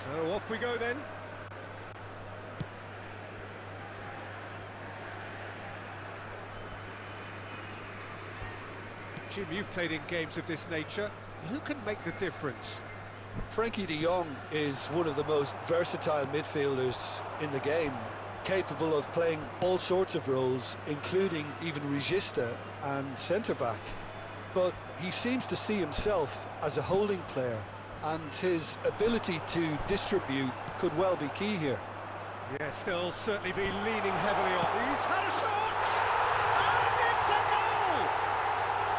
So off we go then. Jim, you've played in games of this nature. Who can make the difference? Frankie de Jong is one of the most versatile midfielders in the game, capable of playing all sorts of roles, including even regista and centre-back. But he seems to see himself as a holding player, and his ability to distribute could well be key here. Yes, they'll certainly be leaning heavily on. He's had a shot! And it's a goal!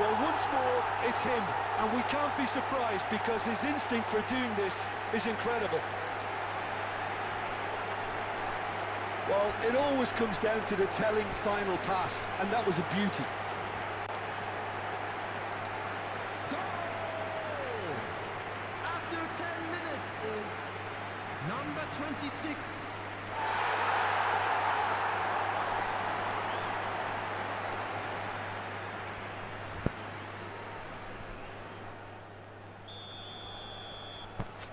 Well, once more, it's him, and we can't be surprised because his instinct for doing this is incredible. Well, it always comes down to the telling final pass, and that was a beauty. Number 26.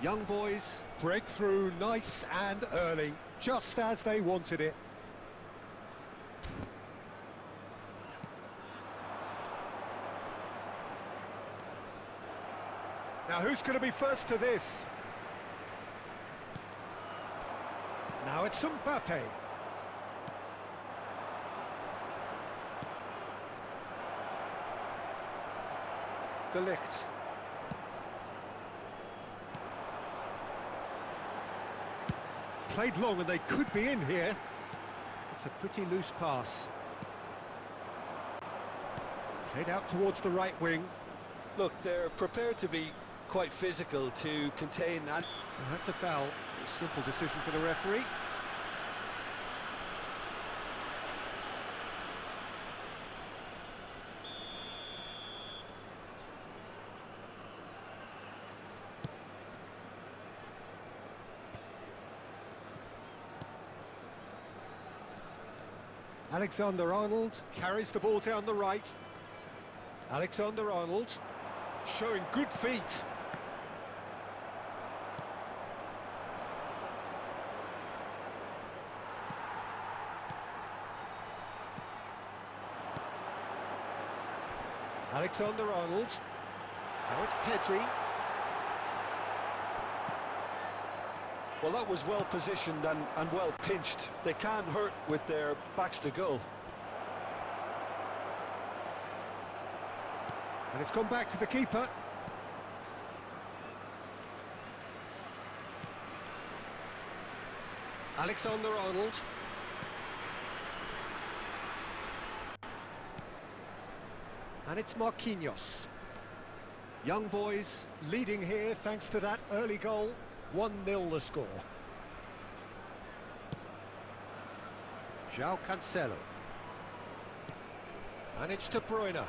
Young boys break through nice and early, just as they wanted it. Now who's going to be first to this? Now it's Mbappe. De Ligt. Played long and they could be in here. It's a pretty loose pass. Played out towards the right wing. Look, they're prepared to be quite physical to contain and... Well, that's a foul. A simple decision for the referee. Alexander-Arnold carries the ball down the right. Alexander-Arnold showing good feet. Alexander-Arnold. Now it's Pedri. Well, that was well positioned and well pinched. They can't hurt with their backs to goal. And it's gone back to the keeper. Alexander-Arnold. And it's Marquinhos. Young boys leading here thanks to that early goal. 1-0 the score. João Cancelo. And it's De Bruyne.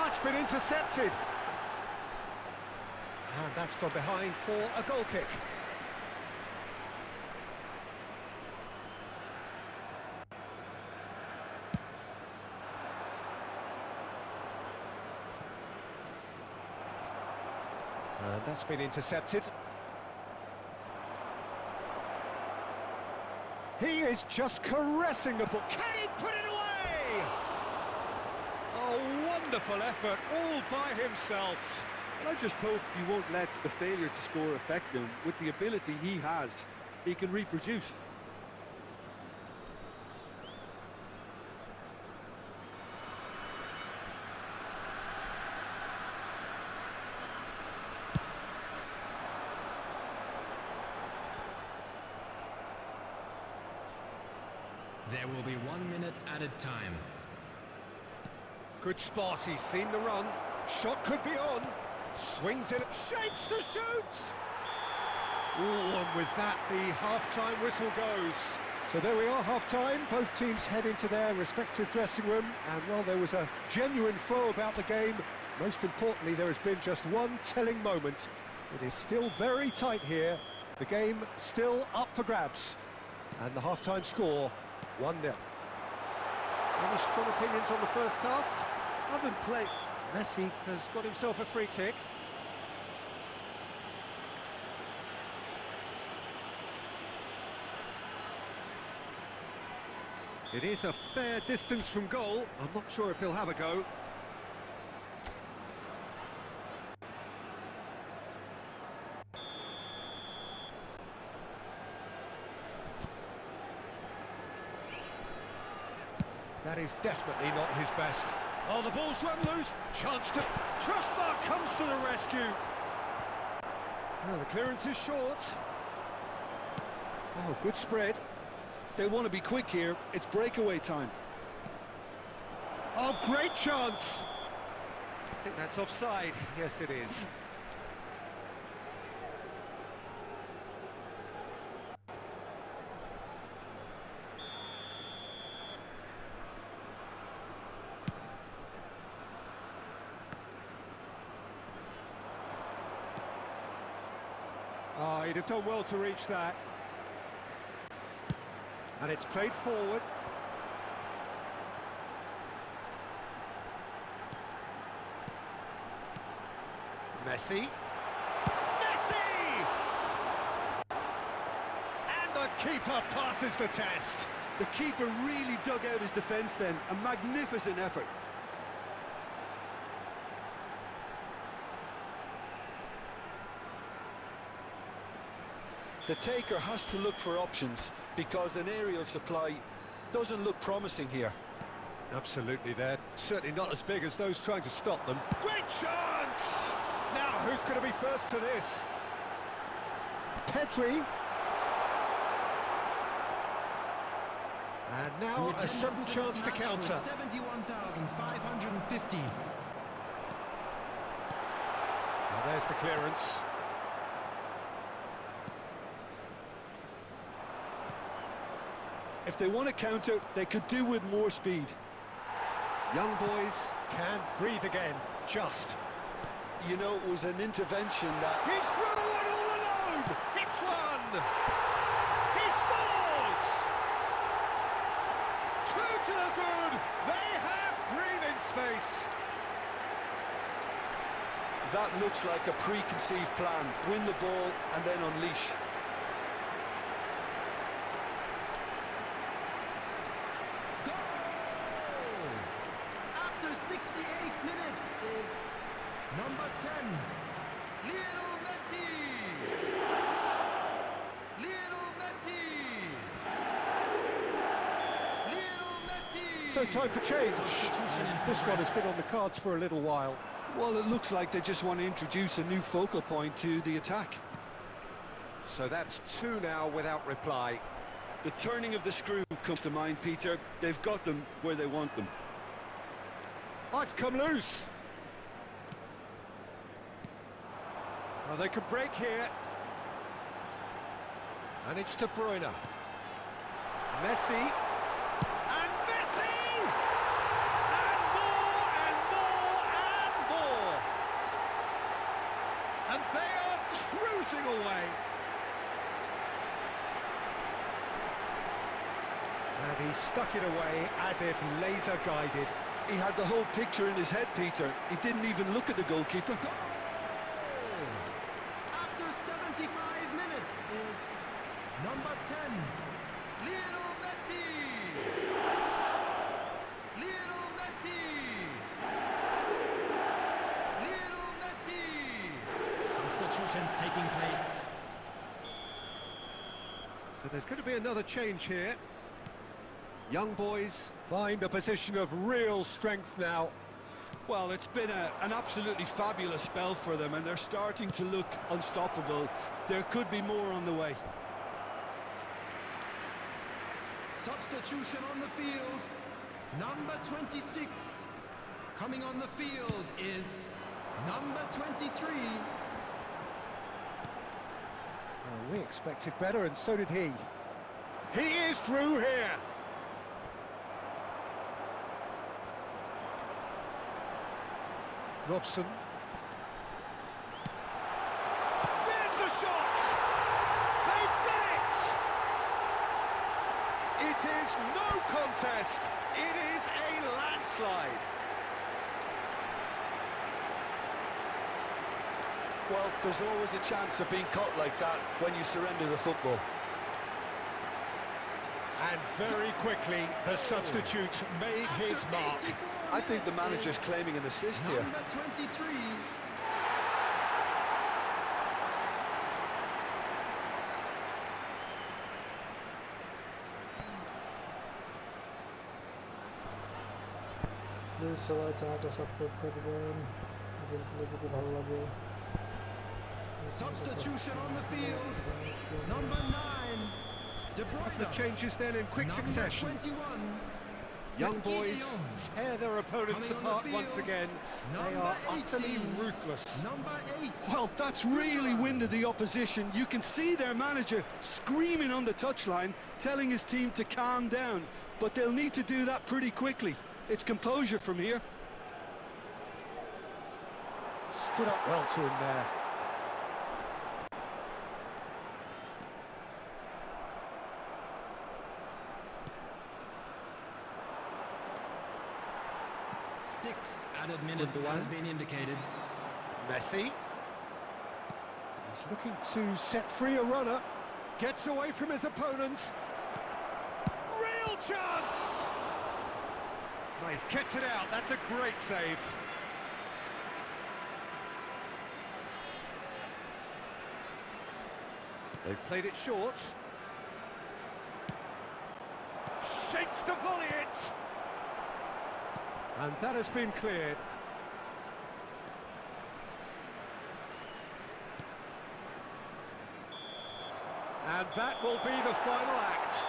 It's been intercepted. And that's gone behind for a goal kick. And that's been intercepted. He is just caressing the ball. Can he put it away? A wonderful effort all by himself. I just hope you won't let the failure to score affect him. With the ability he has, he can reproduce. There will be 1 minute added time. Good spot, he's seen the run. Shot could be on. Swings it, shapes to shoot! Ooh, and with that, the half-time whistle goes. So there we are, half-time. Both teams head into their respective dressing room, and while there was a genuine flow about the game, most importantly, there has been just one telling moment. It is still very tight here. The game still up for grabs. And the half-time score, 1-0. Any strong opinions on the first half? Haven't played. Messi has got himself a free kick. It is a fair distance from goal. I'm not sure if he'll have a go. That is definitely not his best. Oh, the ball's run loose. Chance to... Crossbar comes to the rescue. Oh, the clearance is short. Oh, good spread. They want to be quick here. It's breakaway time. Oh, great chance. I think that's offside. Yes, it is. Oh, he'd have done well to reach that. And it's played forward. Messi. Messi! And the keeper passes the test. The keeper really dug out his defence then. A magnificent effort. The taker has to look for options because an aerial supply doesn't look promising here. Absolutely, they're certainly not as big as those trying to stop them. Great chance! Now, who's going to be first to this? Pedri. And now a sudden chance to counter. 71,550. Now there's the clearance. If they want to counter, they could do with more speed. Young boys can breathe again, just. You know, it was an intervention that... He's through and all alone! Hits one! He scores! Two to the good! They have breathing space! That looks like a preconceived plan. Win the ball and then unleash. After 68 minutes is number 10, Lionel Messi! Lionel Messi! Lionel Messi! So time for change. This one has been on the cards for a little while. Well, it looks like they just want to introduce a new focal point to the attack. So that's two now without reply. The turning of the screw comes to mind, Peter. They've got them where they want them. Oh, it's come loose. Well, they could break here. And it's De Bruyne. Messi. And Messi! And more, and more, and more. And they are cruising away. And he stuck it away as if laser guided. He had the whole picture in his head, Peter. He didn't even look at the goalkeeper. Goal! After 75 minutes is number 10, Lionel Messi! Lionel Messi! Lionel Messi! Substitutions taking place. So there's going to be another change here. Young boys find a position of real strength now. Well, it's been an absolutely fabulous spell for them, and they're starting to look unstoppable. There could be more on the way. Substitution on the field, number 26. Coming on the field is number 23. We expected better, and so did he. He is through here. Robson. There's the shot! They've done it! It is no contest. It is a landslide. Well, there's always a chance of being caught like that when you surrender the football. And very quickly, the substitute made his mark. I think the manager's claiming an assist here. Number 23. Please সবাই চ্যানেলটা subscribe করবেন game play যদি ভালো লাগে Substitution on the field. Number 9. De Bruyne. The changes then in quick Number succession. 21. Young boys tear their opponents Coming on the apart field, once again. They number are utterly 18. ruthless. Number 8. Well, that's really winded the opposition. You can see their manager screaming on the touchline, telling his team to calm down. But they'll need to do that pretty quickly. It's composure from here. Stood up well to him there. Six added minutes has been indicated. Messi. He's looking to set free a runner. Gets away from his opponents. Real chance! Oh, he's kept it out. That's a great save. They've played it short. Shapes to volley it! And that has been cleared. And that will be the final act.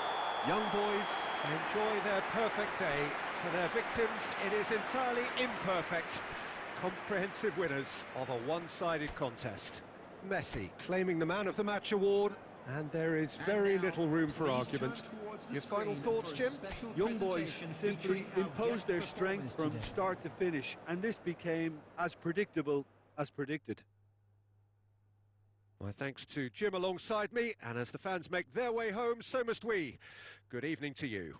Young boys enjoy their perfect day. For their victims, it is entirely imperfect. Comprehensive winners of a one-sided contest. Messi claiming the Man of the Match award, and there is very little room for argument. Your final thoughts, Jim? Young boys simply imposed their strength from start to finish, and this became as predictable as predicted. My thanks to Jim alongside me, and as the fans make their way home, so must we. Good evening to you.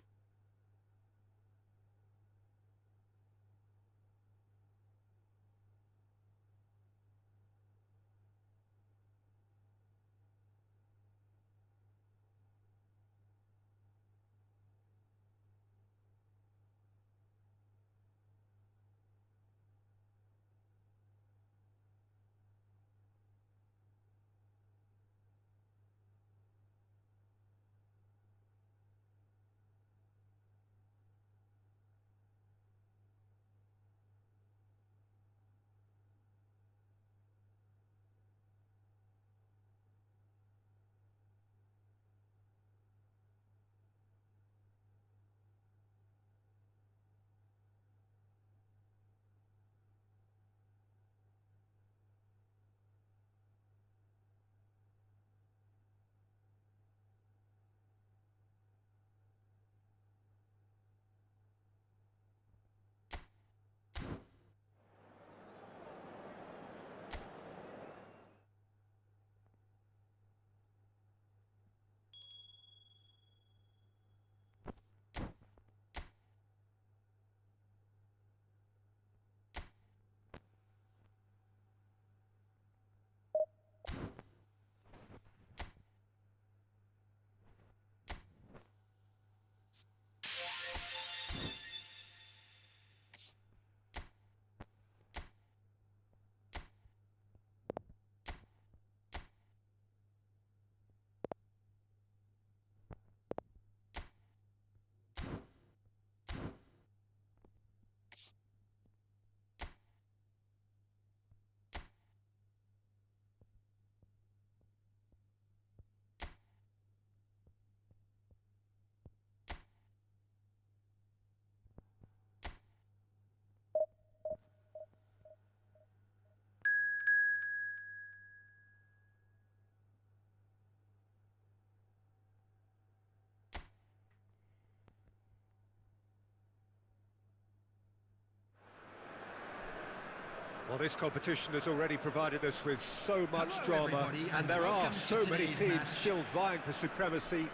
Well, this competition has already provided us with so much Hello, drama, everybody, and there are welcome to so many today's teams match. still vying for supremacy,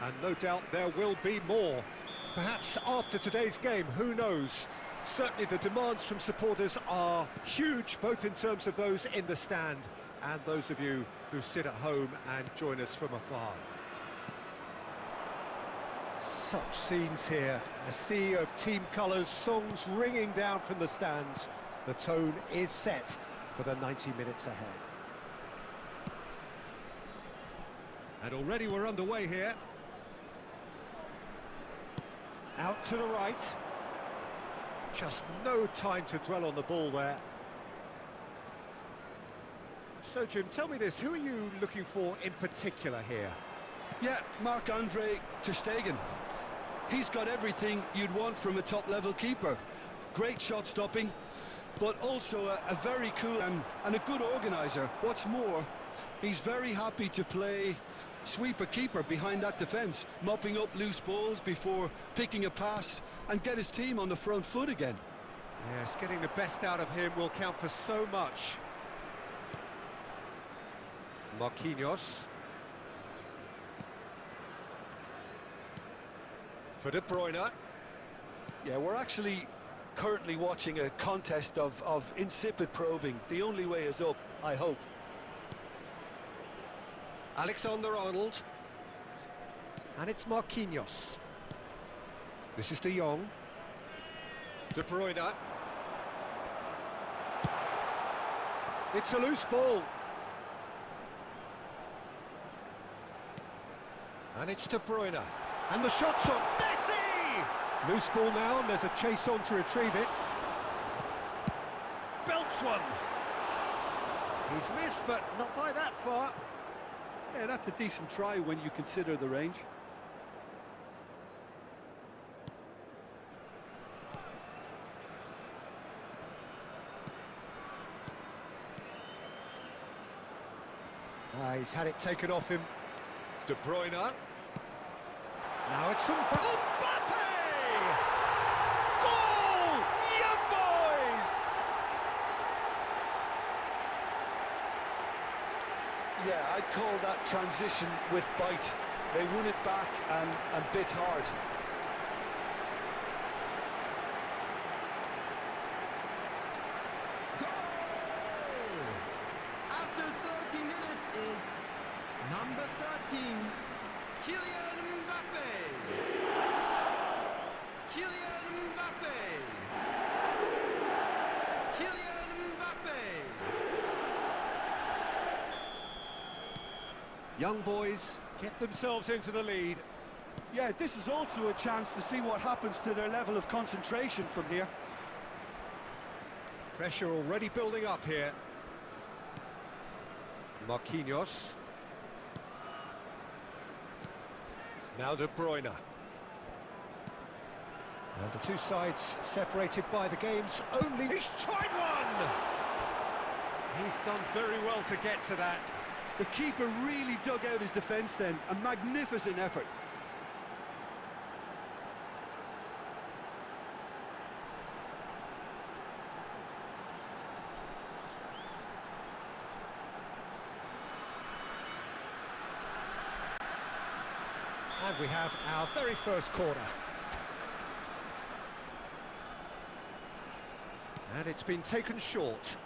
and no doubt there will be more. Perhaps after today's game, who knows? Certainly the demands from supporters are huge, both in terms of those in the stand and those of you who sit at home and join us from afar. Such scenes here, a sea of team colours, songs ringing down from the stands. The tone is set for the 90 minutes ahead. And already we're underway here. Out to the right. Just no time to dwell on the ball there. So, Jim, tell me this, who are you looking for in particular here? Yeah, Marc-Andre ter Stegen. He's got everything you'd want from a top-level keeper. Great shot stopping, but also a very cool and a good organiser. What's more, he's very happy to play sweeper-keeper behind that defence, mopping up loose balls before picking a pass and get his team on the front foot again. Yes, getting the best out of him will count for so much. Marquinhos. For De Bruyne. Yeah, we're actually currently watching a contest of insipid probing. The only way is up, I hope. Alexander-Arnold. And it's Marquinhos. This is De Jong. De Bruyne. It's a loose ball. And it's De Bruyne. And the shot's on. Messi! Loose ball now, and there's a chase on to retrieve it. Belts one. He's missed, but not by that far. Yeah, that's a decent try when you consider the range. He's had it taken off him. De Bruyne. Now it's Mbappe! Goal! Young boys! Yeah, I'd call that transition with bite. They won it back and bit hard. Goal! After 30 minutes is number 13, Kylian Mbappe. Kylian Mbappe. Kylian Mbappe. Young boys get themselves into the lead. Yeah, this is also a chance to see what happens to their level of concentration from here. Pressure already building up here. Marquinhos. Now De Bruyne. And the two sides separated by the game's only... He's tried one! He's done very well to get to that. The keeper really dug out his defence then. A magnificent effort. And we have our very first corner. And it's been taken short.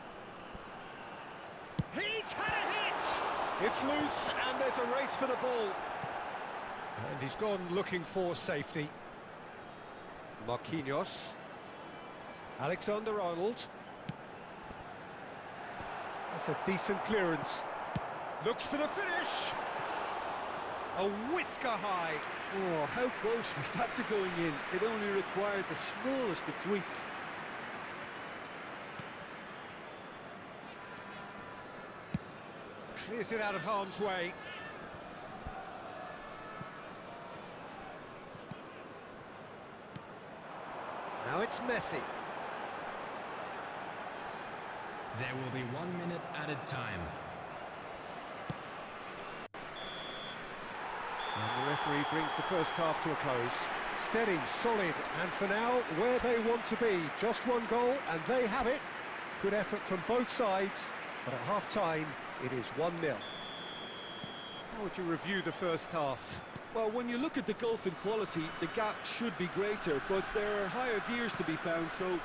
He's had a hit! It's loose, and there's a race for the ball. And he's gone looking for safety. Marquinhos. Alexander-Arnold. That's a decent clearance. Looks for the finish! A whisker high. Oh, how close was that to going in? It only required the smallest of tweaks. Clears it out of harm's way. Now it's Messi. There will be 1 minute added time. And the referee brings the first half to a close. Steady, solid, and for now, where they want to be. Just one goal, and they have it. Good effort from both sides, but at half-time, it is 1-0. How would you review the first half? Well, when you look at the gulf in quality, the gap should be greater, but there are higher gears to be found, so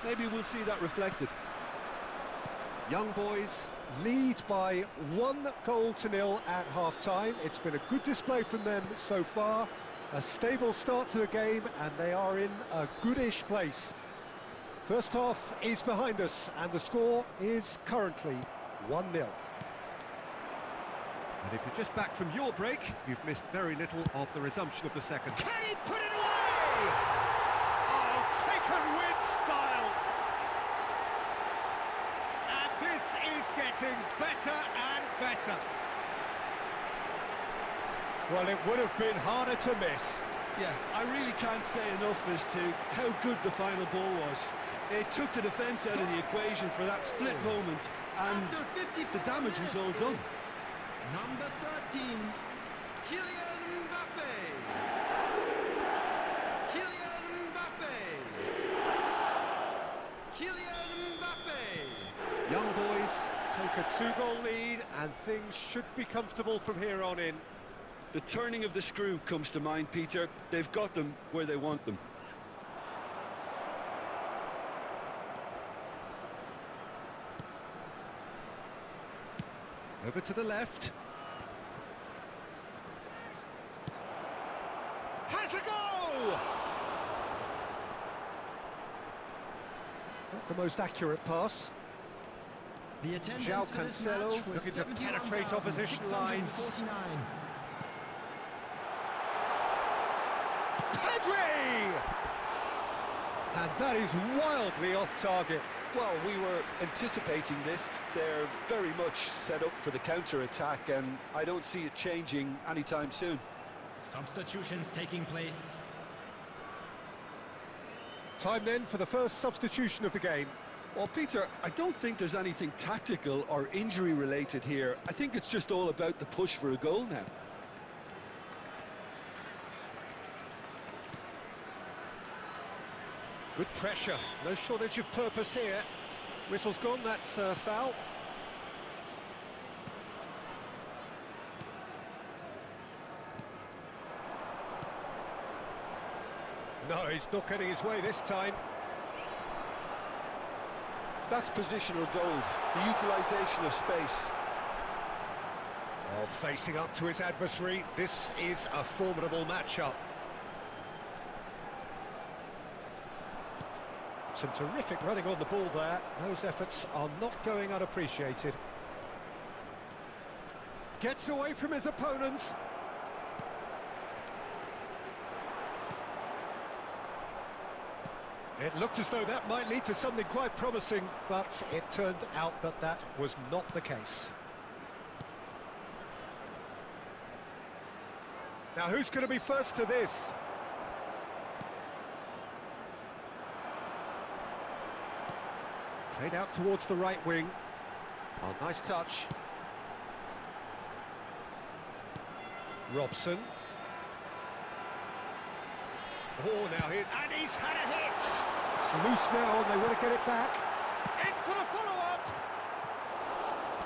maybe we'll see that reflected. Young boys lead by 1-0 at half-time. It's been a good display from them so far. A stable start to the game, and they are in a goodish place. First half is behind us, and the score is currently 1-0. And if you're just back from your break, you've missed very little of the resumption of the second. Can he put it away? Oh, taken with style. And this is getting better and better. Well, it would have been harder to miss. Yeah, I really can't say enough as to how good the final ball was. It took the defence out of the equation for that split moment, and the damage was all done. Number 13, Kylian Mbappe. Kylian Mbappe. Kylian Mbappe. Young boys take a 2-goal lead, and things should be comfortable from here on in. The turning of the screw comes to mind, Peter. They've got them where they want them. Over to the left. Has a go! Not the most accurate pass. The attendance João for this Cancelo match was looking to penetrate opposition lines. 71,649. Pedri! And that is wildly off target. Well, we were anticipating this. They're very much set up for the counter-attack, and I don't see it changing anytime soon. Substitutions taking place. Time then for the first substitution of the game. Well, Peter, I don't think there's anything tactical or injury-related here. I think it's just all about the push for a goal now. Good pressure, no shortage of purpose here. Whistle's gone, that's foul. No, he's not getting his way this time. That's positional gold, the utilisation of space. Oh, facing up to his adversary, this is a formidable matchup. Some terrific running on the ball there. Those efforts are not going unappreciated. Gets away from his opponents. It looked as though that might lead to something quite promising, but it turned out that that was not the case. Now, who's going to be first to this? Played out towards the right wing. Oh, nice touch. Robson. Oh, now here's... And he's had a hit! It's loose now, and they want to get it back. In for the follow-up!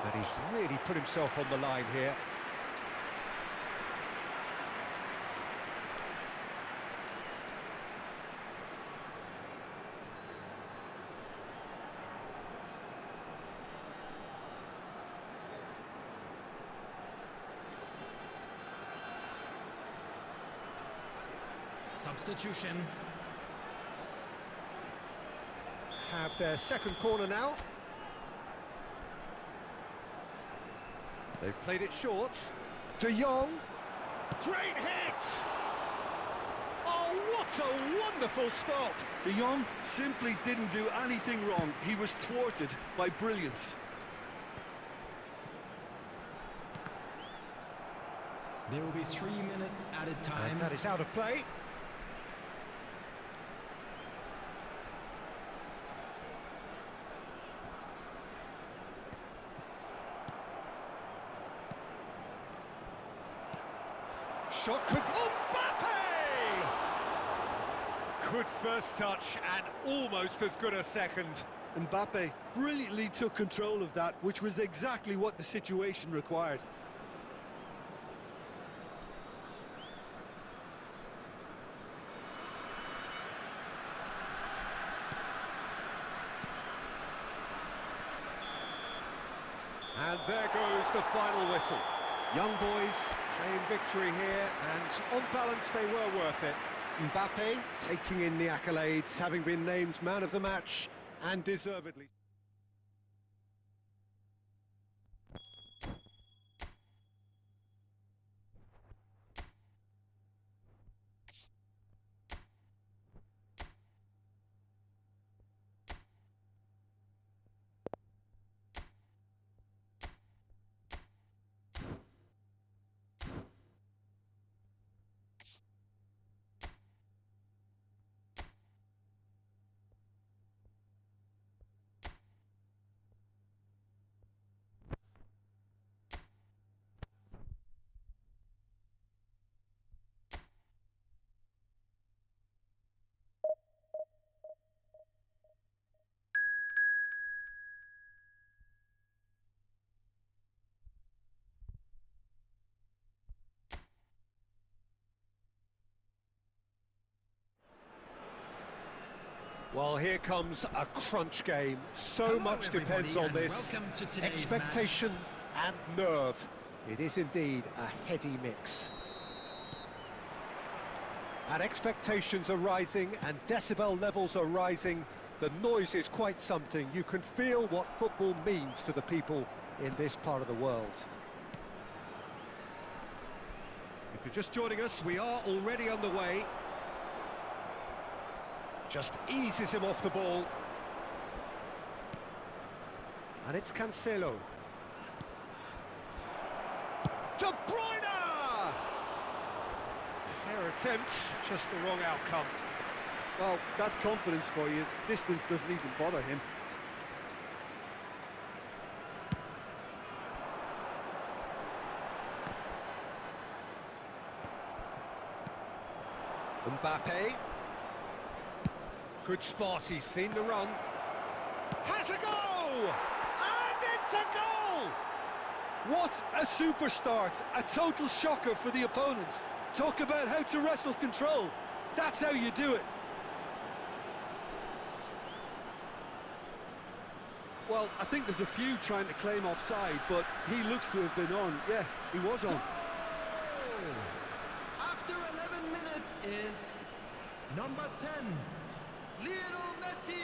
And he's really put himself on the line here. Substitution. Have their second corner now. They've played it short. De Jong. Great hit! Oh, what a wonderful stop! De Jong simply didn't do anything wrong. He was thwarted by brilliance. There will be 3 minutes added time. And that is out of play. Shot could... Mbappe! Good first touch and almost as good a second. Mbappe brilliantly took control of that, which was exactly what the situation required. And there goes the final whistle. Young boys claim victory here, and on balance they were worth it. Mbappe taking in the accolades, having been named man of the match, and deservedly. Well, here comes a crunch game. So Hello, much depends on everybody, and this. welcome to today's Expectation and nerve. It is indeed a heady mix. And expectations are rising and decibel levels are rising. The noise is quite something. You can feel what football means to the people in this part of the world. If you're just joining us, we are already underway. Just eases him off the ball. And it's Cancelo. De Bruyne! Fair attempt, just the wrong outcome. Well, that's confidence for you. Distance doesn't even bother him. Mbappe. Good spot, he's seen the run. Has a goal! And it's a goal! What a super start, a total shocker for the opponents. Talk about how to wrestle control. That's how you do it. Well, I think there's a few trying to claim offside, but he looks to have been on. Yeah, he was on. After 11 minutes is number 10, Lionel Messi.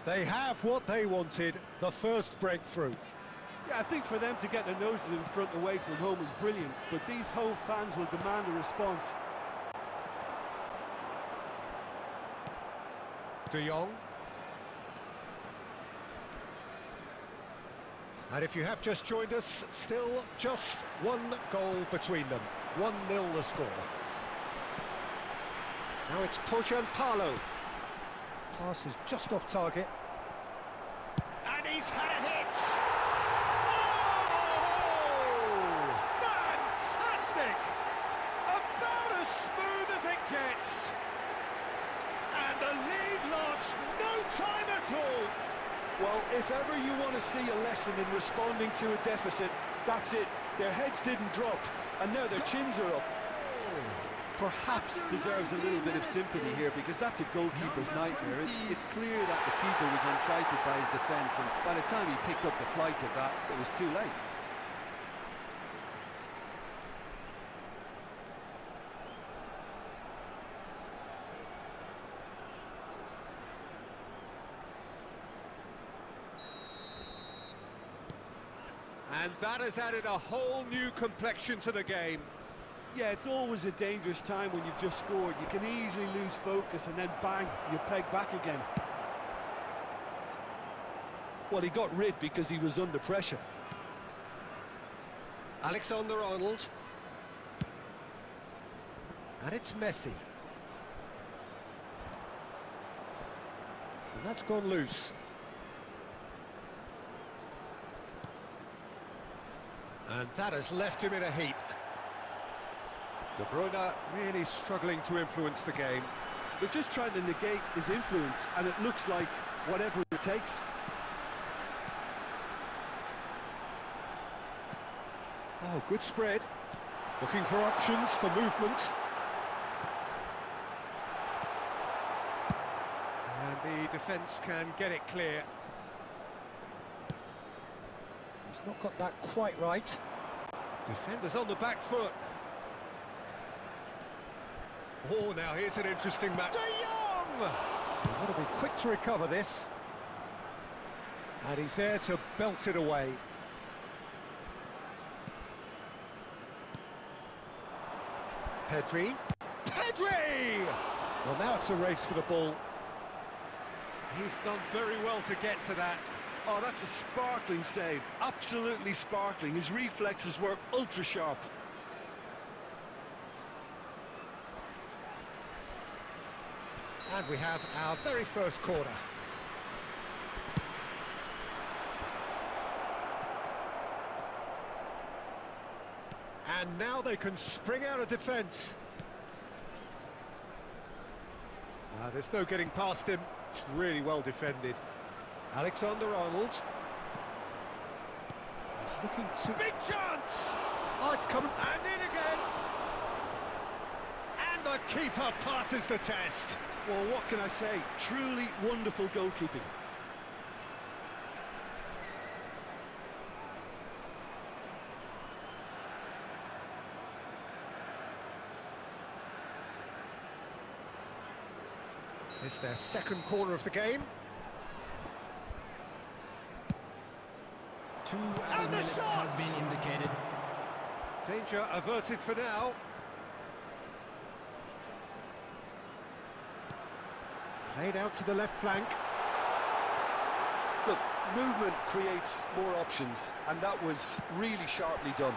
They have what they wanted, the first breakthrough. Yeah, I think for them to get their noses in front away from home was brilliant, but these home fans will demand a response. De Jong. And if you have just joined us, still just one goal between them. 1-0 the score. Now it's Palo. Pass is just off target. And he's had a hit! Oh! Fantastic! About as smooth as it gets. And the lead lost no time at all. Well, if ever you want to see a lesson in responding to a deficit, that's it. Their heads didn't drop, and now their chins are up. Perhaps deserves a little bit of sympathy here, because that's a goalkeeper's nightmare. It's clear that the keeper was unsighted by his defence, and by the time he picked up the flight of that, it was too late. And that has added a whole new complexion to the game. Yeah, it's always a dangerous time when you've just scored. You can easily lose focus and then bang, you're pegged back again. Well, he got rid because he was under pressure. Alexander-Arnold. And it's Messi. And that's gone loose. And that has left him in a heap. De Bruyne really struggling to influence the game. They're just trying to negate his influence, and it looks like whatever it takes. Oh, good spread. Looking for options for movement. And the defence can get it clear. He's not got that quite right. Defenders on the back foot. Oh, now here's an interesting match. De Jong! He's got to be quick to recover this. And he's there to belt it away. Pedri. Pedri! Well, now it's a race for the ball. He's done very well to get to that. Oh, that's a sparkling save. Absolutely sparkling. His reflexes were ultra sharp. And we have our very first corner. And now they can spring out of defence. There's no getting past him. It's really well defended. Alexander-Arnold. He's looking to... Big chance! Oh, it's coming, and in again! And the keeper passes the test. Well, what can I say? Truly wonderful goalkeeping. It's their second corner of the game. Two added minutes has been indicated. Danger averted for now. Played out to the left flank. Look, movement creates more options, and that was really sharply done.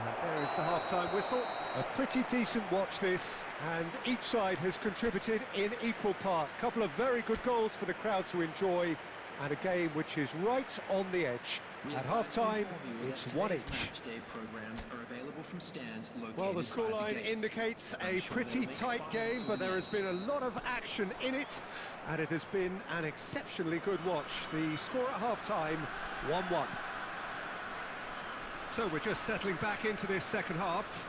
And there is the half-time whistle. A pretty decent watch this, and each side has contributed in equal part. A couple of very good goals for the crowd to enjoy, and a game which is right on the edge. At half-time, it's one each. Well, the scoreline indicates a pretty tight game, but there has been a lot of action in it, and it has been an exceptionally good watch. The score at half-time, 1-1. So we're just settling back into this second half.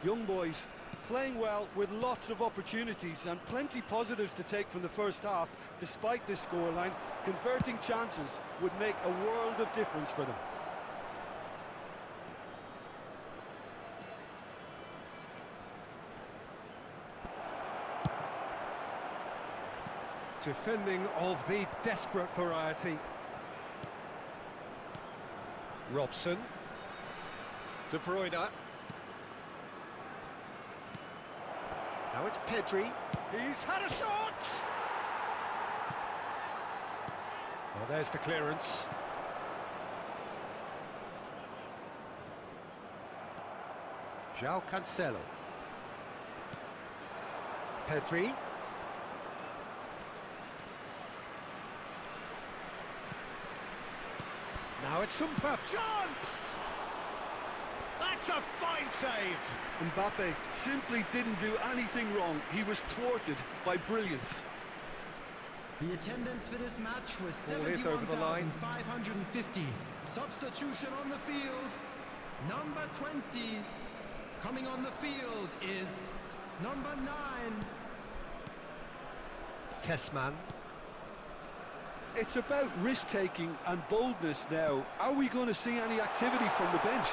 Young boys playing well with lots of opportunities and plenty positives to take from the first half. Despite this scoreline, converting chances would make a world of difference for them. Defending of the desperate variety. Robson. De Bruyne. Now it's Pedri. He's had a shot! Well, there's the clearance. João Cancelo. Pedri. Now it's Mbappe. Chance! That's a fine save! Mbappe simply didn't do anything wrong. He was thwarted by brilliance. The attendance for this match was Ball is over the line. 71,550. Substitution on the field. Number 20. Coming on the field is number 9. Tessman. It's about risk-taking and boldness now. Are we going to see any activity from the bench?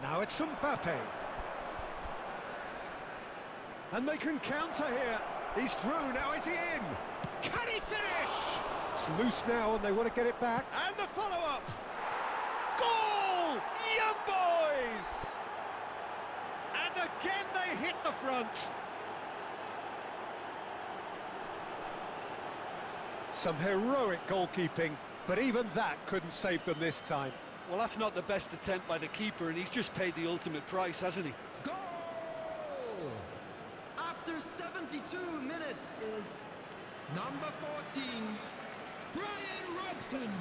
Now it's Mbappe. And they can counter here. He's through, now is he in? Can he finish? It's loose now and they want to get it back. And the follow-up! Goal! Young boys! And again they hit the front. Some heroic goalkeeping, but even that couldn't save them this time. Well, that's not the best attempt by the keeper, and he's just paid the ultimate price, hasn't he? Goal! After 72 minutes is number 14, Brian Robson.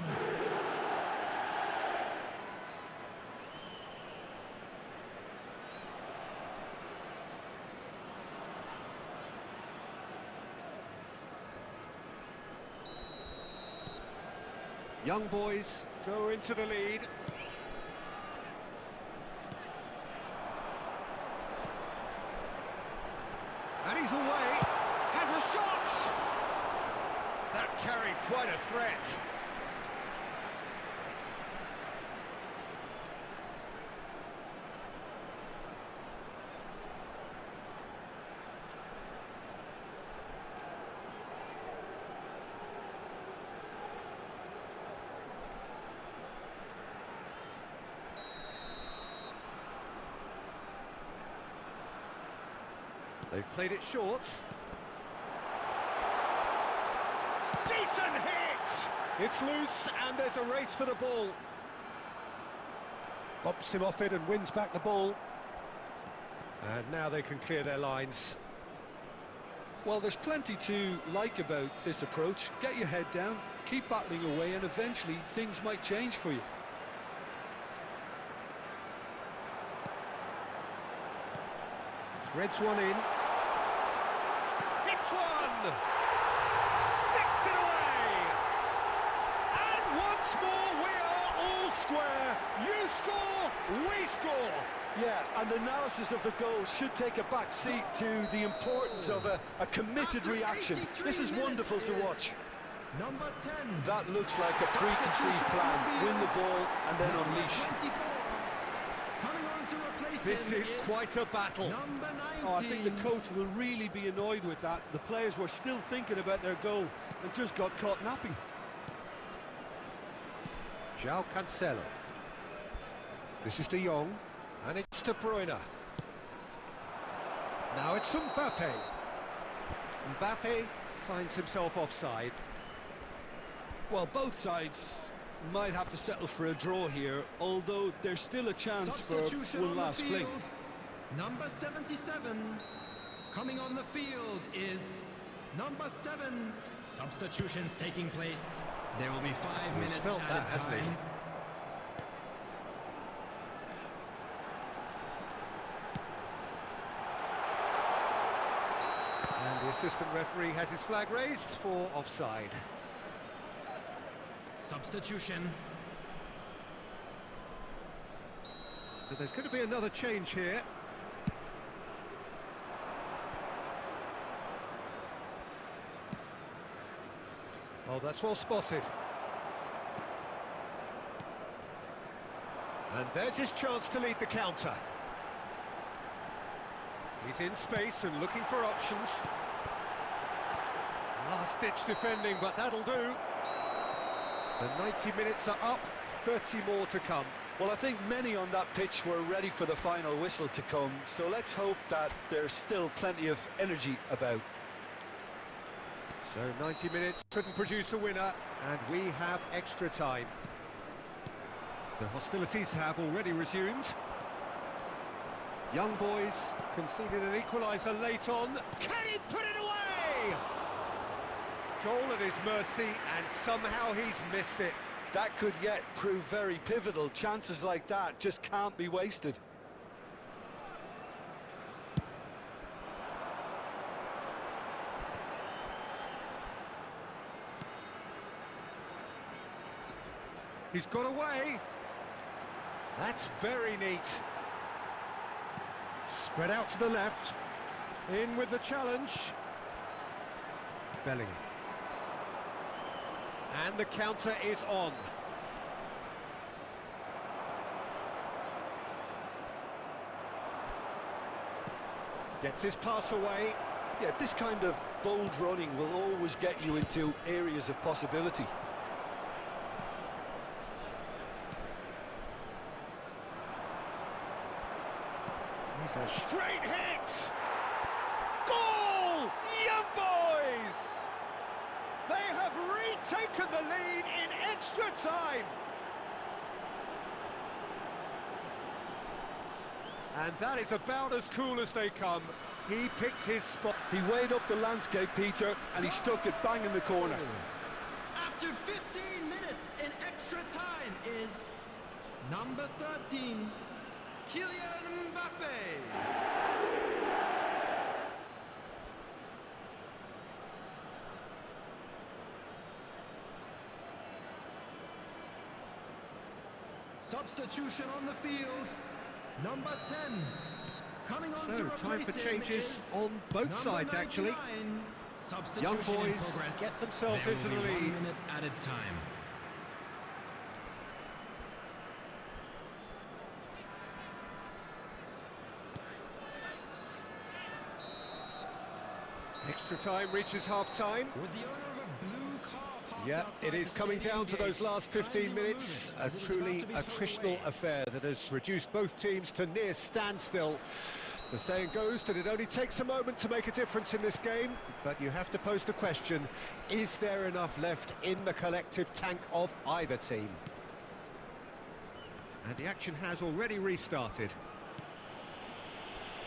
Young boys go into the lead. And he's away. Has a shot! That carried quite a threat. They've played it short. Decent hit! It's loose and there's a race for the ball. Bumps him off it and wins back the ball. And now they can clear their lines. Well, there's plenty to like about this approach. Get your head down, keep battling away, and eventually things might change for you. Threads one in. Hits one! Sticks it away! And once more we are all square. You score, we score. Yeah, and analysis of the goal should take a back seat to the importance of a committed After reaction. 83 This is wonderful to minutes watch. Number 10. That looks like a preconceived plan. Win the ball and then Number unleash. 24. Coming on to replace This him is quite a battle. Number 19. Oh, I think the coach will really be annoyed with that. The players were still thinking about their goal and just got caught napping. João Cancelo. This is De Jong. And it's De Bruyne. Now it's Mbappe. Mbappe finds himself offside. Well, both sides might have to settle for a draw here, although there's still a chance for Substitution one on the last fling. field. Number 77. Coming on the field is number 7. Substitutions taking place. There will be 5 minutes felt added that, hasn't he? time. And the assistant referee has his flag raised for offside. Substitution. So there's going to be another change here. Oh, that's well spotted. And there's his chance to lead the counter. He's in space and looking for options. Last-ditch defending, but that'll do. The 90 minutes are up, 30 more to come. Well, I think many on that pitch were ready for the final whistle to come, so let's hope that there's still plenty of energy about. So 90 minutes couldn't produce a winner, and we have extra time. The hostilities have already resumed. Young boys conceded an equaliser late on. Can he put it away? Goal at his mercy, and somehow he's missed it. That could yet prove very pivotal. Chances like that just can't be wasted. He's got away. That's very neat. Spread out to the left. In with the challenge. Bellingham. And the counter is on. Gets his pass away. Yeah, this kind of bold running will always get you into areas of possibility. He's a straight hit! Goal! Young boys! They have reached extra time! And that is about as cool as they come. He picked his spot. He weighed up the landscape, Peter, and he stuck it bang in the corner. After 15 minutes in extra time is number 13, Kylian Mbappe. Substitution on the field, number 10. Coming on So, to time for replace him changes is on both number sides, actually. 99. Young Substitution in boys progress. get themselves There into will the be 1 lead. minute added time. Extra time reaches half-time. With the owner of a blue car parked Yeah, outside it is the coming stadium down to gate. those last Kindly 15 remove minutes. it, A as it is truly about to be thrown attritional away. affair that has reduced both teams to near standstill. The saying goes that it only takes a moment to make a difference in this game, but you have to pose the question, is there enough left in the collective tank of either team? And the action has already restarted.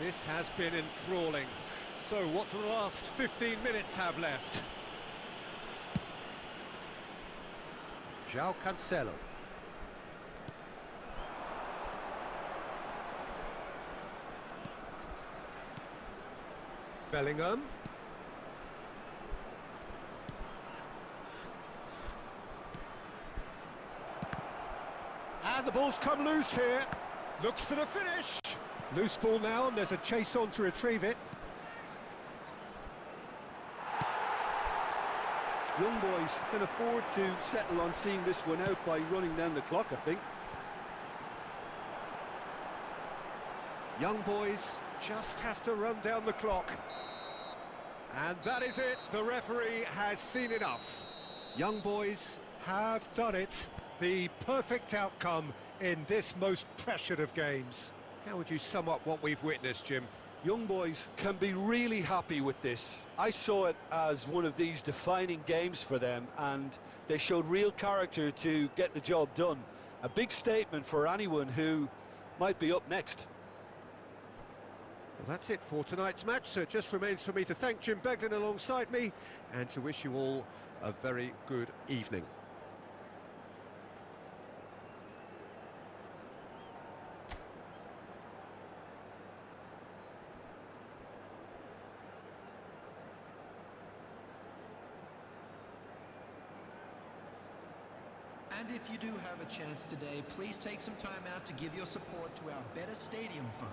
This has been enthralling. So what do the last 15 minutes have left? João Cancelo. Bellingham. And the ball's come loose here. Looks for the finish. Loose ball now, and there's a chase on to retrieve it. Young boys can afford to settle on seeing this one out by running down the clock, I think. Young boys just have to run down the clock. And that is it. The referee has seen enough. Young boys have done it. The perfect outcome in this most pressured of games. How would you sum up what we've witnessed, Jim? Young boys can be really happy with this. I saw it as one of these defining games for them, and they showed real character to get the job done. A big statement for anyone who might be up next. Well, that's it for tonight's match, so it just remains for me to thank Jim Begden alongside me and to wish you all a very good evening. And if you do have a chance today, please take some time out to give your support to our Better Stadium Fund.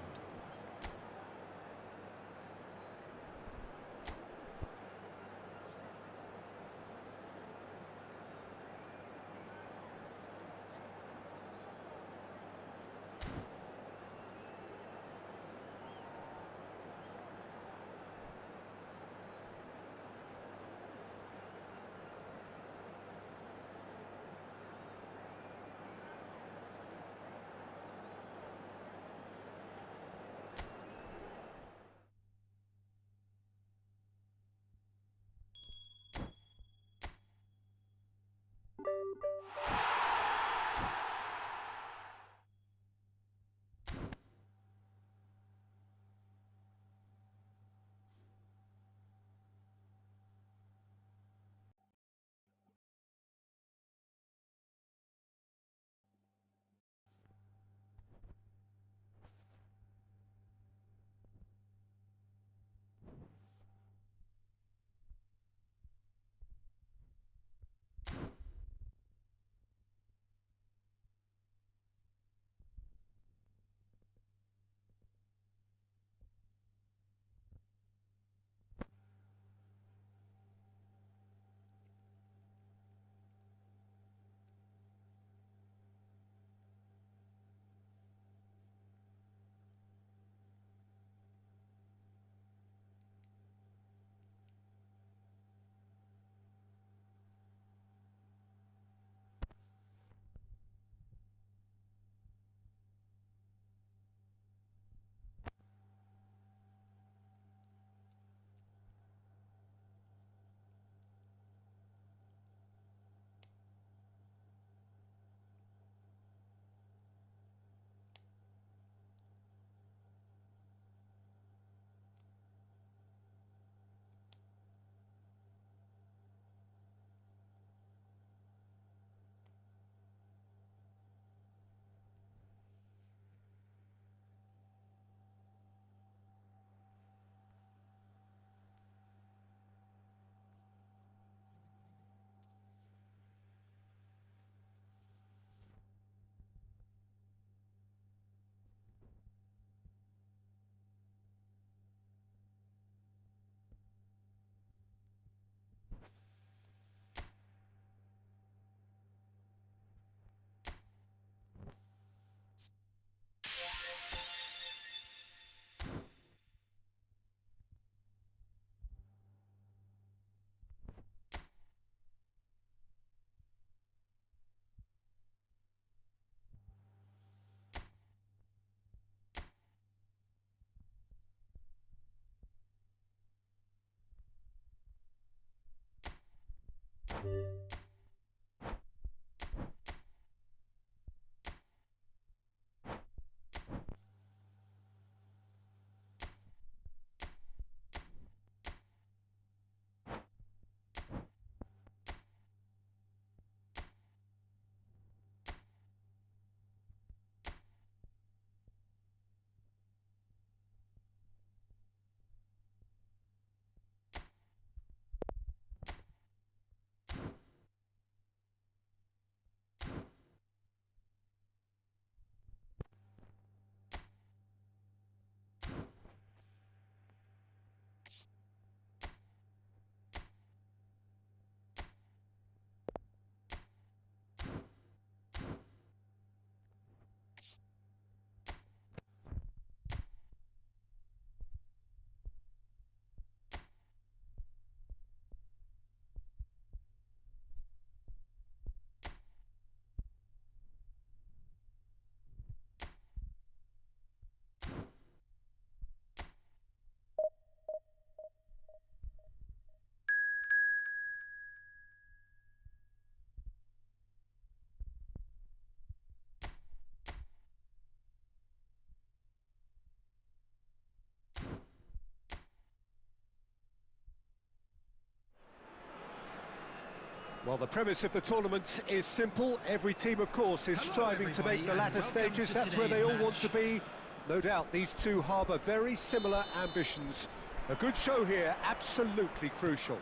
Well, the premise of the tournament is simple. Every team, of course, is striving to make the latter stages. That's where they all want to be. No doubt these two harbour very similar ambitions. A good show here, absolutely crucial.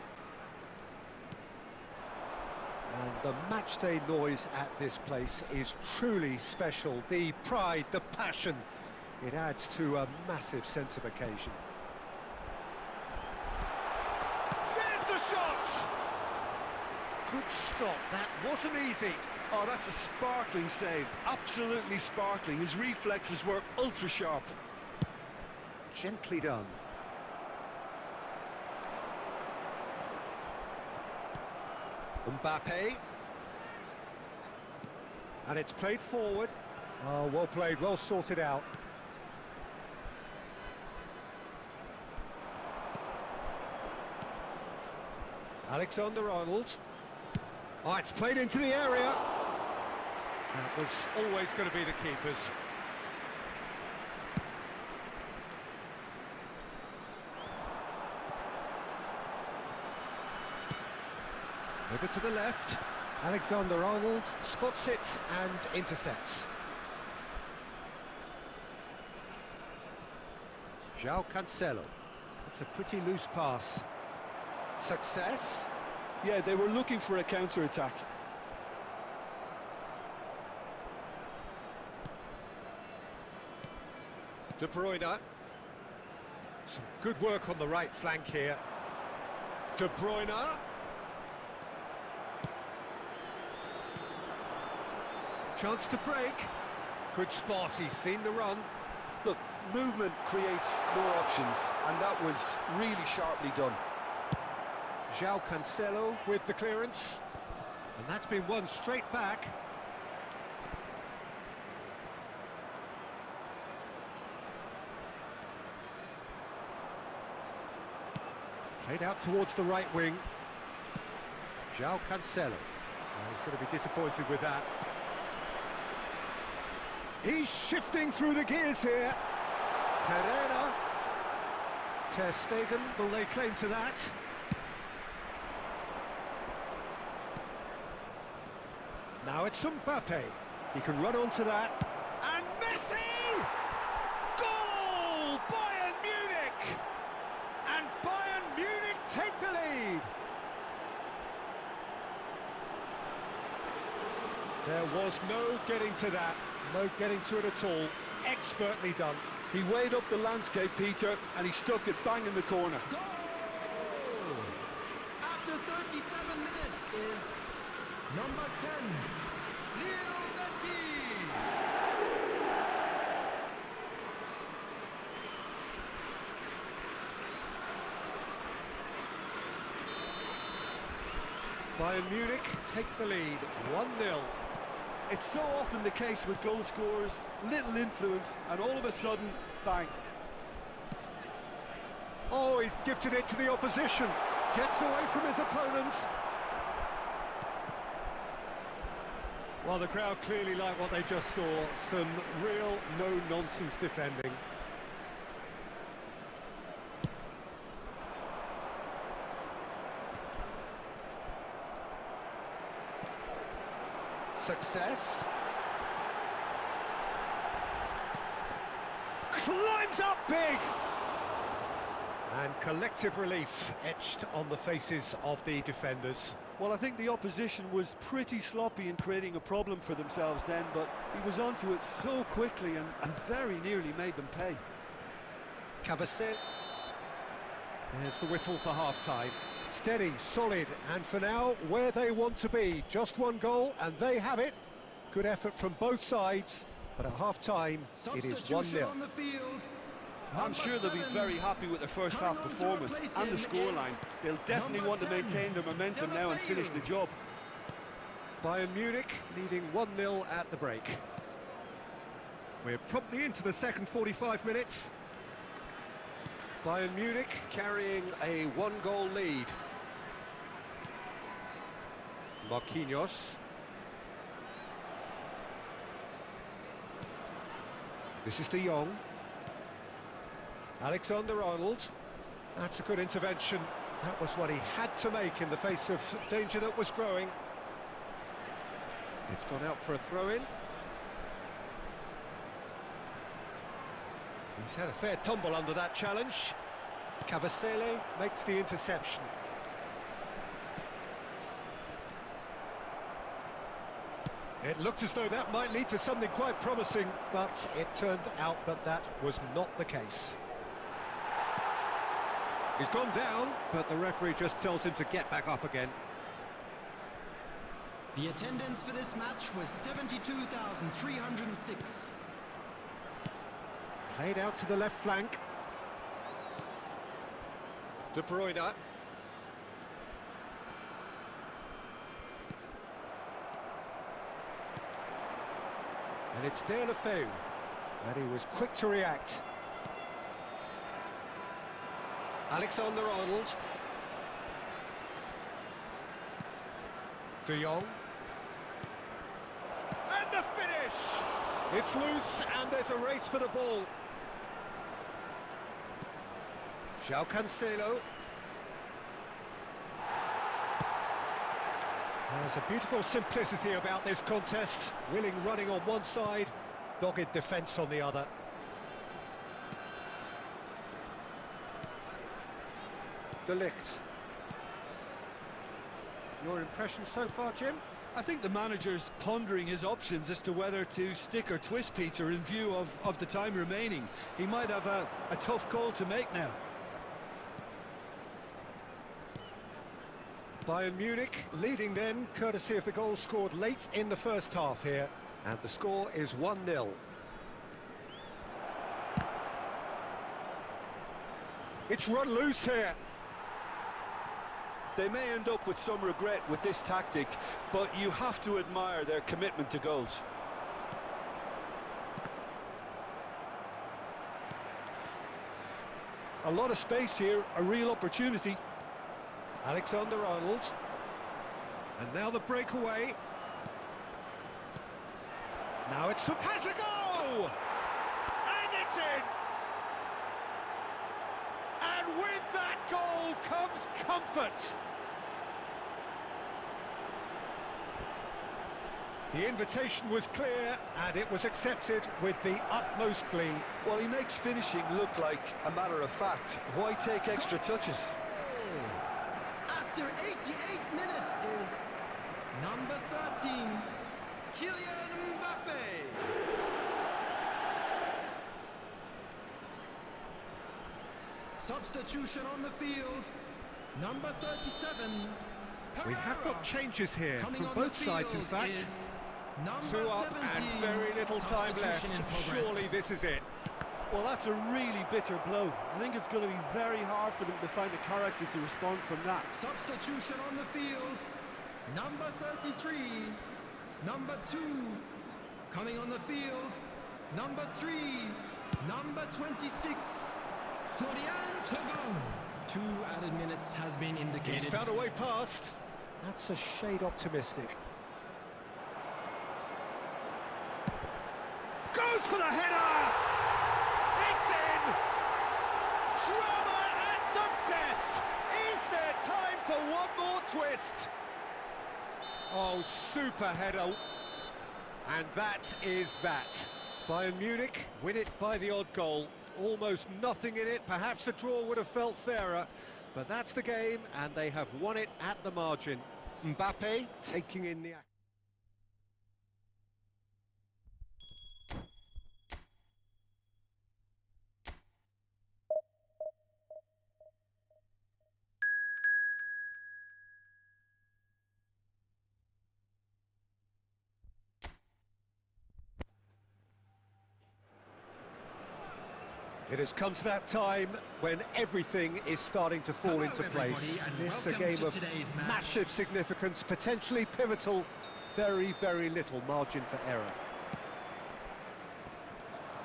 And the matchday noise at this place is truly special. The pride, the passion, it adds to a massive sense of occasion. There's the shot! Good stop, that wasn't easy. Oh, that's a sparkling save, absolutely sparkling. His reflexes were ultra sharp. Gently done. Mbappe. And it's played forward. Oh, well played, well sorted out. Alexander-Arnold. Oh, it's played into the area. That was always going to be the keeper's. Over to the left. Alexander-Arnold spots it and intercepts. João Cancelo. It's a pretty loose pass. Success. Yeah, they were looking for a counter-attack. De Bruyne. Some good work on the right flank here. De Bruyne. Chance to break. Good spot, he's seen the run. Look, movement creates more options, and that was really sharply done. João Cancelo with the clearance. And that's been won straight back. Played out towards the right wing. João Cancelo. Oh, he's going to be disappointed with that. He's shifting through the gears here. Pereira. Ter Stegen will lay claim to that. Now it's Mbappe. He can run onto that. And Messi! Goal! Bayern Munich! And Bayern Munich take the lead. There was no getting to that. No getting to it at all. Expertly done. He weighed up the landscape, Peter, and he stuck it bang in the corner. Goal! After 37 minutes is number 10, Lionel Messi! Bayern Munich take the lead, 1-0. It's so often the case with goal scorers, little influence, and all of a sudden, bang. Oh, he's gifted it to the opposition. Gets away from his opponents. Well, the crowd clearly like what they just saw. Some real no-nonsense defending. Success. Climbs up big! And collective relief etched on the faces of the defenders. Well, I think the opposition was pretty sloppy in creating a problem for themselves then, but he was onto it so quickly and very nearly made them pay. Cabasset. There's the whistle for half-time. Steady, solid, and for now, where they want to be. Just one goal, and they have it. Good effort from both sides, but at half-time, it is 1-0. On the field. I'm sure they'll be very happy with their first half performance and the scoreline. They'll definitely want to maintain their momentum now and finish the job. Bayern Munich leading 1-0 at the break. We're promptly into the second 45 minutes. Bayern Munich carrying a one-goal lead. Marquinhos. This is De Jong. Alexander-Arnold. That's a good intervention. That was what he had to make in the face of danger that was growing. It's gone out for a throw-in. He's had a fair tumble under that challenge. Cavasele makes the interception. It looked as though that might lead to something quite promising, but it turned out that that was not the case. He's gone down, but the referee just tells him to get back up again. The attendance for this match was 72,306. Played out to the left flank. De Bruyne. And it's De La Feu. And he was quick to react. Alexander-Arnold. De Jong. And the finish! It's loose, and there's a race for the ball. João Cancelo. There's a beautiful simplicity about this contest. Willing running on one side, dogged defence on the other. De Ligt. Your impression so far, Jim? I think the manager's pondering his options as to whether to stick or twist Peter in view of the time remaining. He might have a tough call to make now. Bayern Munich leading then, courtesy of the goal scored late in the first half here. And the score is 1-0. It's run loose here. They may end up with some regret with this tactic, but you have to admire their commitment to goals. A lot of space here, a real opportunity. Alexander-Arnold. And now the breakaway. Now it's has a go! And it's in! And with that goal comes comfort. The invitation was clear, and it was accepted with the utmost glee. Well, he makes finishing look like a matter of fact. Why take extra touches? After 88 minutes is number 13, Kylian Mbappe. Substitution on the field, number 37. We have got changes here Coming from on both the sides, in field fact. is number 2 up 17. and very little time left. Substitution in progress. Surely this is it. Well, that's a really bitter blow. I think it's going to be very hard for them to find the character to respond from that. Substitution on the field, number 33, number 2. Coming on the field, number 3, number 26, Florian Thauvin. 2 added minutes has been indicated. He's found a way past. That's a shade optimistic. for the header! It's in! Drama at the death! Is there time for one more twist? Oh, super header. And that is that. Bayern Munich win it by the odd goal. Almost nothing in it. Perhaps a draw would have felt fairer. But that's the game, and they have won it at the margin. Mbappe taking in the action. It has come to that time when everything is starting to fall into place. This a game of massive significance, potentially pivotal, very, very little margin for error.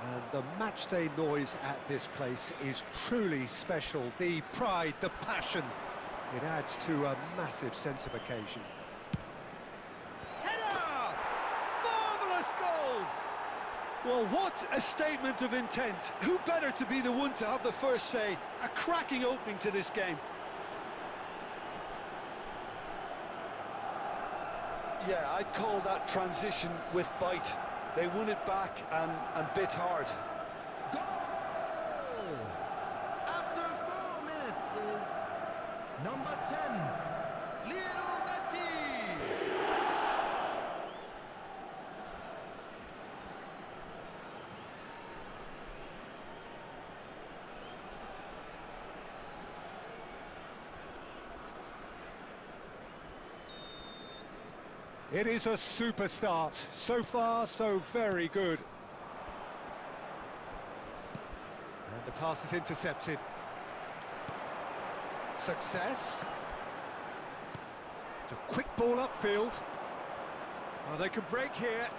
And the matchday noise at this place is truly special. The pride, the passion, it adds to a massive sense of occasion. Header! Marvellous goal! Well, what a statement of intent. Who better to be the one to have the first say? A cracking opening to this game. Yeah, I'd call that transition with bite. They won it back and bit hard. Goal! After 4 minutes is number 10, Lionel Messi. It is a super start. So far, so very good. And the pass is intercepted. Success. It's a quick ball upfield. Oh, they can break here.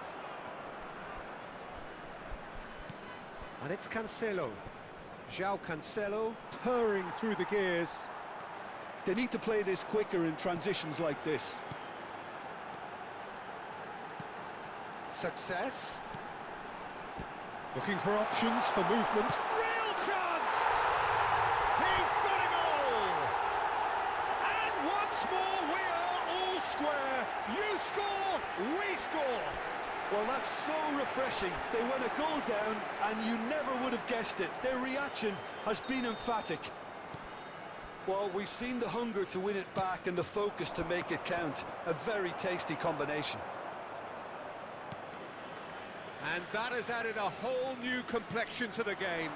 And it's Cancelo. João Cancelo purring through the gears. They need to play this quicker in transitions like this. Success. Looking for options for movement. Real chance! He's got a goal! And once more we are all square. You score, we score. Well, that's so refreshing. They went a goal down and you never would have guessed it. Their reaction has been emphatic. Well, we've seen the hunger to win it back and the focus to make it count. A very tasty combination. And that has added a whole new complexion to the game.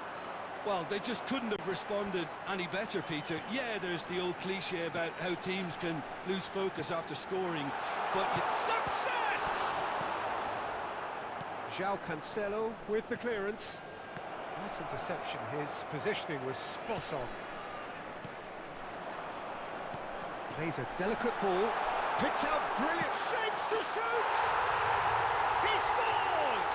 Well, they just couldn't have responded any better, Peter. Yeah, there's the old cliche about how teams can lose focus after scoring, but it's Success! João Cancelo with the clearance. Nice interception. His positioning was spot on. Plays a delicate ball. Picked out brilliant shapes to shoot! He scores!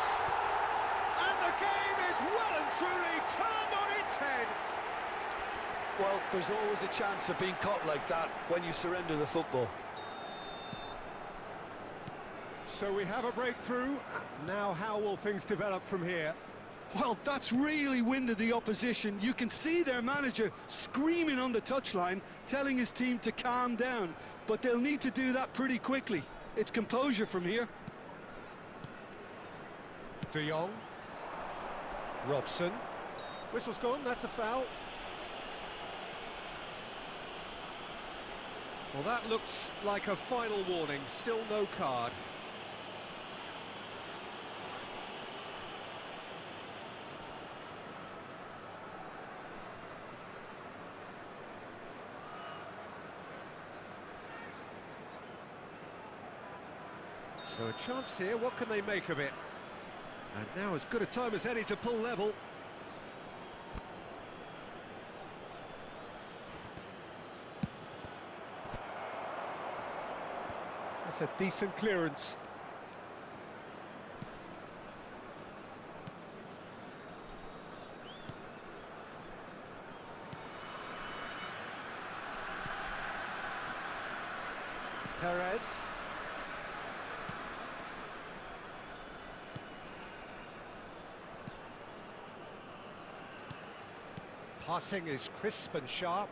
And the game is well and truly turned on its head. well, there's always a chance of being caught like that when you surrender the football. So we have a breakthrough. Now how will things develop from here? Well, that's really winded the opposition. You can see their manager screaming on the touchline, telling his team to calm down. But they'll need to do that pretty quickly. It's composure from here. De Jong. Robson. Whistle's gone, that's a foul. Well, that looks like a final warning. Still no card. So a chance here, what can they make of it? And now as good a time as any to pull level. That's a decent clearance. Perez. Passing is crisp and sharp,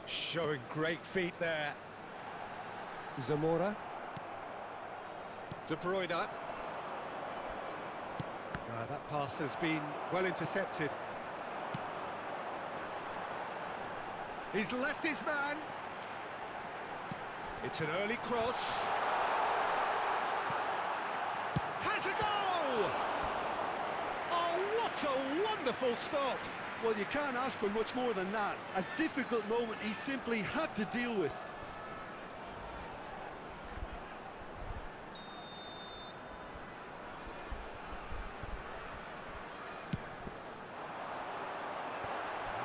showing great feet there. Zamora. De Bruyne. That pass has been well intercepted. He's left his man. It's an early cross. Has a goal! Oh, what a wonderful stop! Well, you can't ask for much more than that. A difficult moment he simply had to deal with.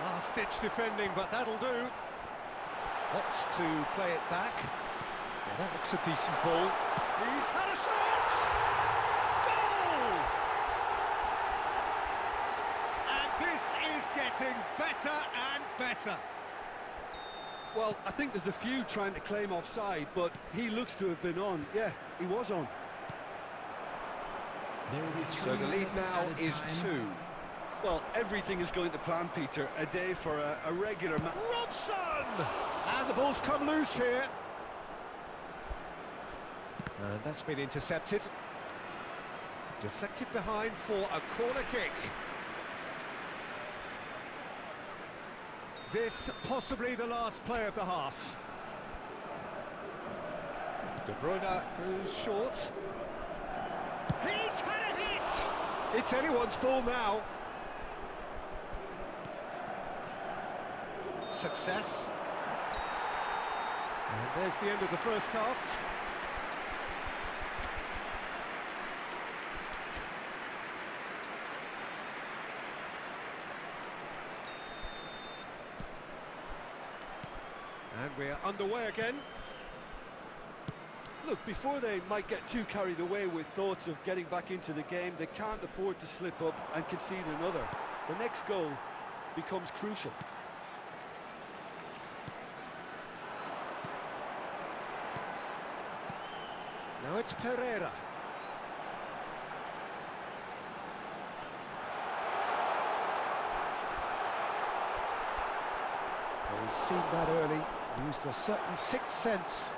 Last-ditch defending, but that'll do. Opts to play it back. Yeah, that looks a decent ball. He's had a shot! Goal! And this is getting better and better. Well, I think there's a few trying to claim offside, but he looks to have been on. Yeah, he was on. So the lead now is 2. Well, everything is going to plan, Peter. A day for a regular match. Robson! And the ball's come loose here. And that's been intercepted. Deflected behind for a corner kick. This possibly the last play of the half. De Bruyne goes short. He's had a hit! It's anyone's ball now. Success. And there's the end of the first half. And we're underway again. Look, before they might get too carried away with thoughts of getting back into the game, they can't afford to slip up and concede another. The next goal becomes crucial. Now it's Pereira. Well, he's seen that early, used a certain sixth sense.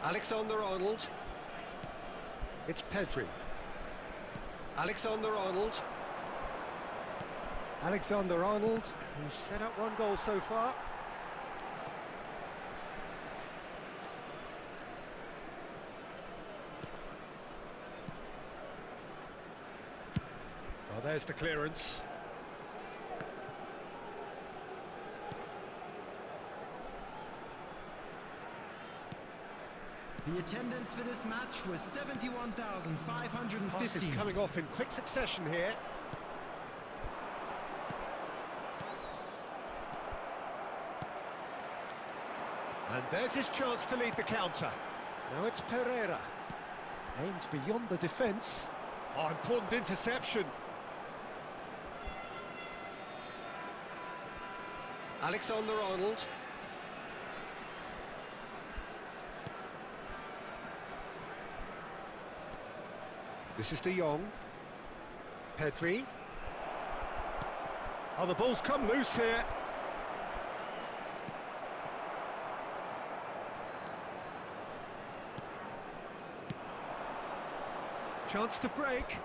Alexander-Arnold. It's Pedri. Alexander-Arnold. Alexander-Arnold, who's set up one goal so far. Well, there's the clearance. The attendance for this match was 71,550. Passes coming off in quick succession here. And there's his chance to lead the counter. Now it's Pereira. Aimed beyond the defence. Oh, important interception. Alexander-Arnold. This is De Jong. Pedri. Oh, the ball's come loose here. Chance to break.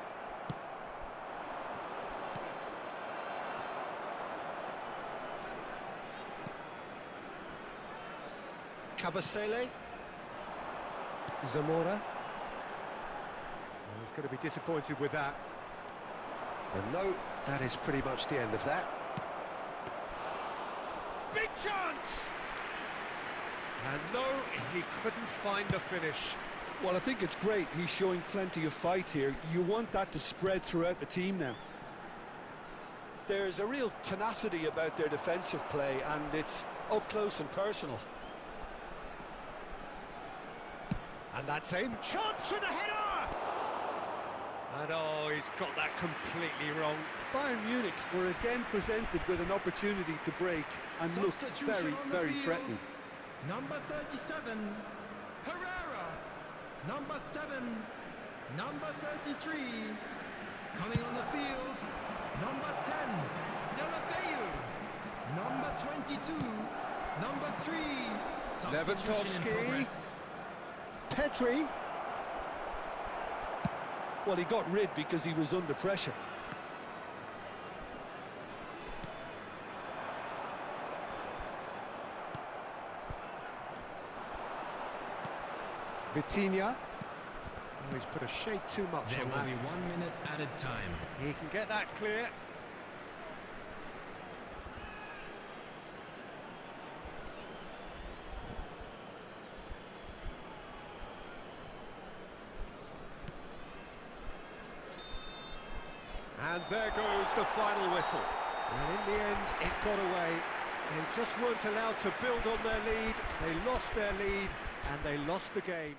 Cabasele. Zamora. He's going to be disappointed with that. And no, that is pretty much the end of that. Big chance! And no, he couldn't find the finish. Well, I think it's great. He's showing plenty of fight here. You want that to spread throughout the team now. There's a real tenacity about their defensive play, and it's up close and personal. And that's him. Chance with a header! And oh, he's got that completely wrong. Bayern Munich were again presented with an opportunity to break and look very, very threatening. Number 37, Herrera. Number 7, number 33. Coming on the field, number 10, Number 22, number 3, substitution in Lewandowski. progress. Pedri. Well, he got rid because he was under pressure. Vitinha. Oh, he's put a shade too much There on will that. be 1 minute added time. He can get that clear. And there goes the final whistle. And in the end, it got away. They just weren't allowed to build on their lead. They lost their lead, and they lost the game.